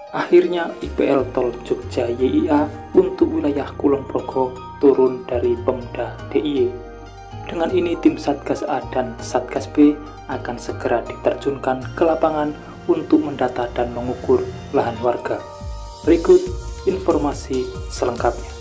Akhirnya IPL Tol Jogja YIA untuk wilayah Kulon Progo turun dari Pemda DIY. Dengan ini tim Satgas A dan Satgas B akan segera diterjunkan ke lapangan untuk mendata dan mengukur lahan warga. Berikut informasi selengkapnya.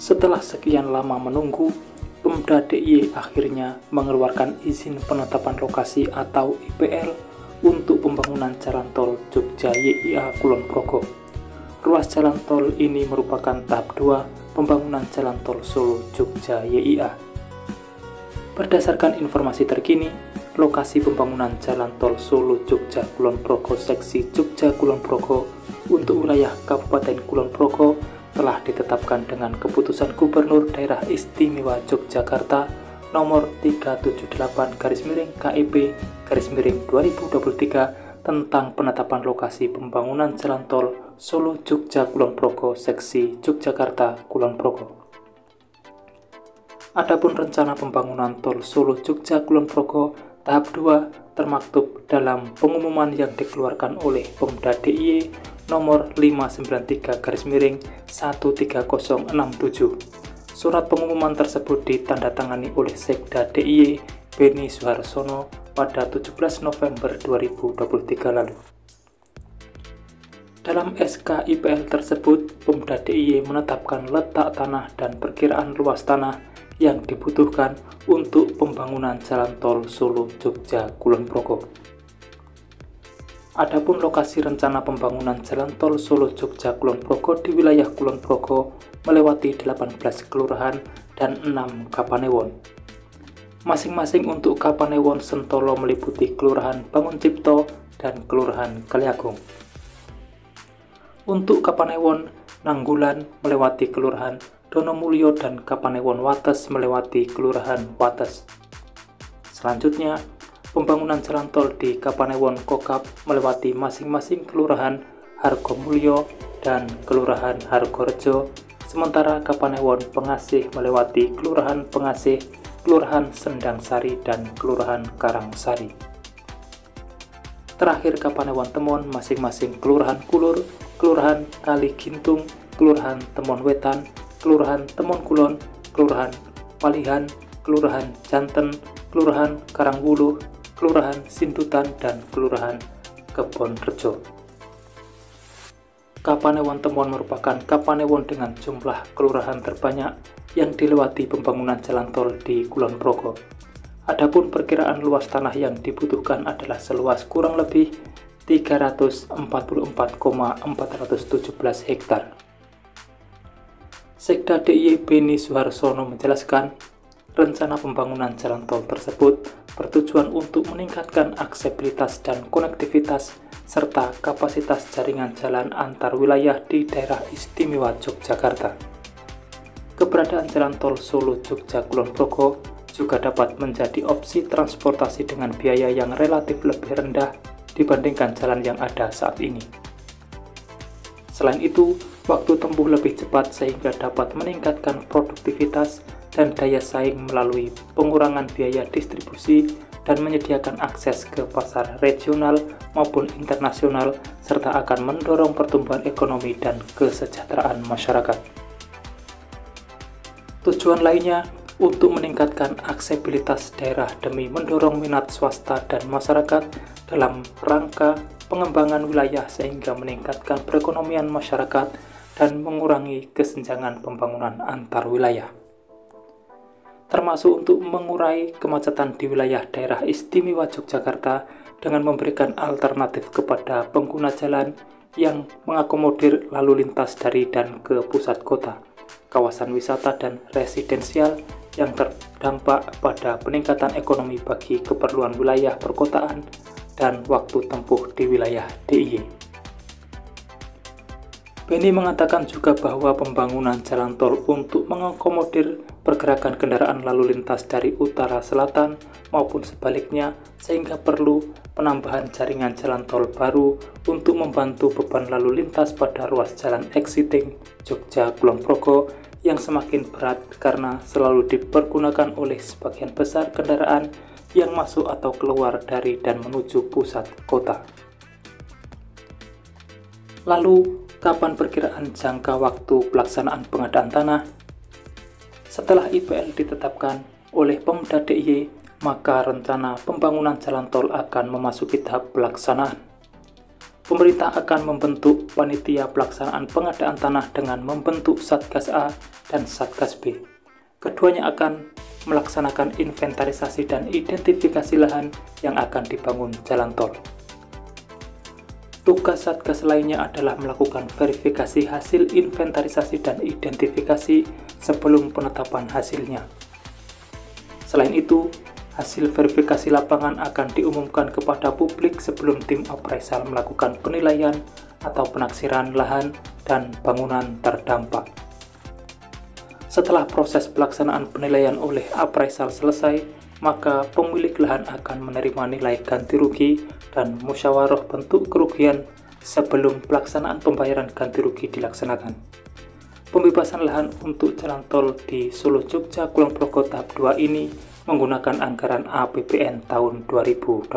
Setelah sekian lama menunggu, Pemda DIY akhirnya mengeluarkan izin penetapan lokasi atau IPL untuk pembangunan jalan tol Jogja YIA Kulon Progo. Ruas jalan tol ini merupakan tahap 2 pembangunan jalan tol Solo Jogja YIA. Berdasarkan informasi terkini, lokasi pembangunan jalan tol Solo Jogja Kulon Progo seksi Jogja Kulon Progo untuk wilayah Kabupaten Kulon Progo telah ditetapkan dengan Keputusan Gubernur Daerah Istimewa Yogyakarta nomor 378/KEP/2023 tentang penetapan lokasi pembangunan jalan tol Solo Jogja Kulon Progo seksi Yogyakarta Kulon Progo. Adapun rencana pembangunan tol Solo Jogja Kulon Progo tahap 2 termaktub dalam pengumuman yang dikeluarkan oleh Pemda DIY nomor 593/13067. Surat pengumuman tersebut ditandatangani oleh Sekda DIY Beni Suharsono pada 17 November 2023 lalu. Dalam SK IPL tersebut, Pemda DIY menetapkan letak tanah dan perkiraan luas tanah yang dibutuhkan untuk pembangunan jalan tol Solo Jogja Kulon Progo. Adapun lokasi rencana pembangunan jalan tol Solo Jogja Kulon Progo di wilayah Kulon Progo melewati 18 kelurahan dan 6 kapanewon. Masing-masing untuk Kapanewon Sentolo meliputi Kelurahan Bangun Cipto dan Kelurahan Kaliagung. Untuk Kapanewon Nanggulan melewati Kelurahan Donomulyo dan Kapanewon Wates melewati Kelurahan Wates. Selanjutnya, pembangunan jalan tol di Kapanewon Kokap melewati masing-masing Kelurahan Hargomulyo dan Kelurahan Hargorejo, sementara Kapanewon Pengasih melewati Kelurahan Pengasih, Kelurahan Sendangsari, dan Kelurahan Karangsari. Terakhir Kapanewon Temon masing-masing Kelurahan Kulur, Kelurahan Kali Gintung, Kelurahan Temon Wetan, Kelurahan Temon Kulon, Kelurahan Palihan, Kelurahan Janten, Kelurahan Karangwuluh, Kelurahan Sindutan, dan Kelurahan Kebonrejo. Kapanewon Temon merupakan kapanewon dengan jumlah kelurahan terbanyak yang dilewati pembangunan jalan tol di Kulon Progo. Adapun perkiraan luas tanah yang dibutuhkan adalah seluas kurang lebih 344,417 hektar. Sekda DIY Beni Suharsono menjelaskan, rencana pembangunan jalan tol tersebut bertujuan untuk meningkatkan aksesibilitas dan konektivitas serta kapasitas jaringan jalan antar wilayah di daerah istimewa Yogyakarta. Keberadaan jalan tol Solo Jogja Kulon Progo juga dapat menjadi opsi transportasi dengan biaya yang relatif lebih rendah dibandingkan jalan yang ada saat ini. Selain itu, waktu tempuh lebih cepat sehingga dapat meningkatkan produktivitas dan daya saing melalui pengurangan biaya distribusi dan menyediakan akses ke pasar regional maupun internasional serta akan mendorong pertumbuhan ekonomi dan kesejahteraan masyarakat. Tujuan lainnya untuk meningkatkan aksesibilitas daerah demi mendorong minat swasta dan masyarakat dalam rangka pengembangan wilayah sehingga meningkatkan perekonomian masyarakat dan mengurangi kesenjangan pembangunan antar wilayah, termasuk untuk mengurai kemacetan di wilayah daerah istimewa Yogyakarta dengan memberikan alternatif kepada pengguna jalan yang mengakomodir lalu lintas dari dan ke pusat kota, kawasan wisata dan residensial yang terdampak pada peningkatan ekonomi bagi keperluan wilayah perkotaan dan waktu tempuh di wilayah DIY. Beni mengatakan juga bahwa pembangunan jalan tol untuk mengakomodir pergerakan kendaraan lalu lintas dari utara selatan maupun sebaliknya, sehingga perlu penambahan jaringan jalan tol baru untuk membantu beban lalu lintas pada ruas jalan exiting Jogja Kulon Progo yang semakin berat karena selalu dipergunakan oleh sebagian besar kendaraan yang masuk atau keluar dari dan menuju pusat kota. Lalu, kapan perkiraan jangka waktu pelaksanaan pengadaan tanah? Setelah IPL ditetapkan oleh Pemda DIY, maka rencana pembangunan jalan tol akan memasuki tahap pelaksanaan. Pemerintah akan membentuk panitia pelaksanaan pengadaan tanah dengan membentuk Satgas A dan Satgas B. Keduanya akan melaksanakan inventarisasi dan identifikasi lahan yang akan dibangun jalan tol. Tugas Satgas lainnya adalah melakukan verifikasi hasil inventarisasi dan identifikasi sebelum penetapan hasilnya. Selain itu, hasil verifikasi lapangan akan diumumkan kepada publik sebelum tim appraisal melakukan penilaian atau penaksiran lahan dan bangunan terdampak. Setelah proses pelaksanaan penilaian oleh appraisal selesai, maka pemilik lahan akan menerima nilai ganti rugi dan musyawarah bentuk kerugian sebelum pelaksanaan pembayaran ganti rugi dilaksanakan. Pembebasan lahan untuk jalan tol di Solo Jogja Kulon Progo tahap 2 ini menggunakan anggaran APBN tahun 2024.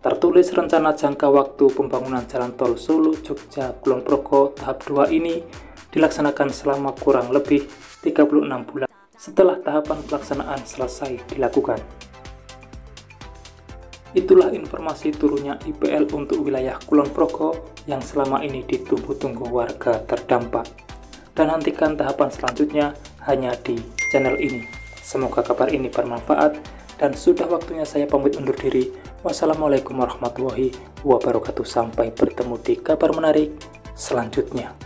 Tertulis rencana jangka waktu pembangunan jalan tol Solo Jogja Kulon Progo tahap 2 ini dilaksanakan selama kurang lebih 36 bulan setelah tahapan pelaksanaan selesai dilakukan. Itulah informasi turunnya IPL untuk wilayah Kulon Progo yang selama ini ditunggu-tunggu warga terdampak. Dan nantikan tahapan selanjutnya hanya di channel ini. Semoga kabar ini bermanfaat dan sudah waktunya saya pamit undur diri. Wassalamualaikum warahmatullahi wabarakatuh. Sampai bertemu di kabar menarik selanjutnya.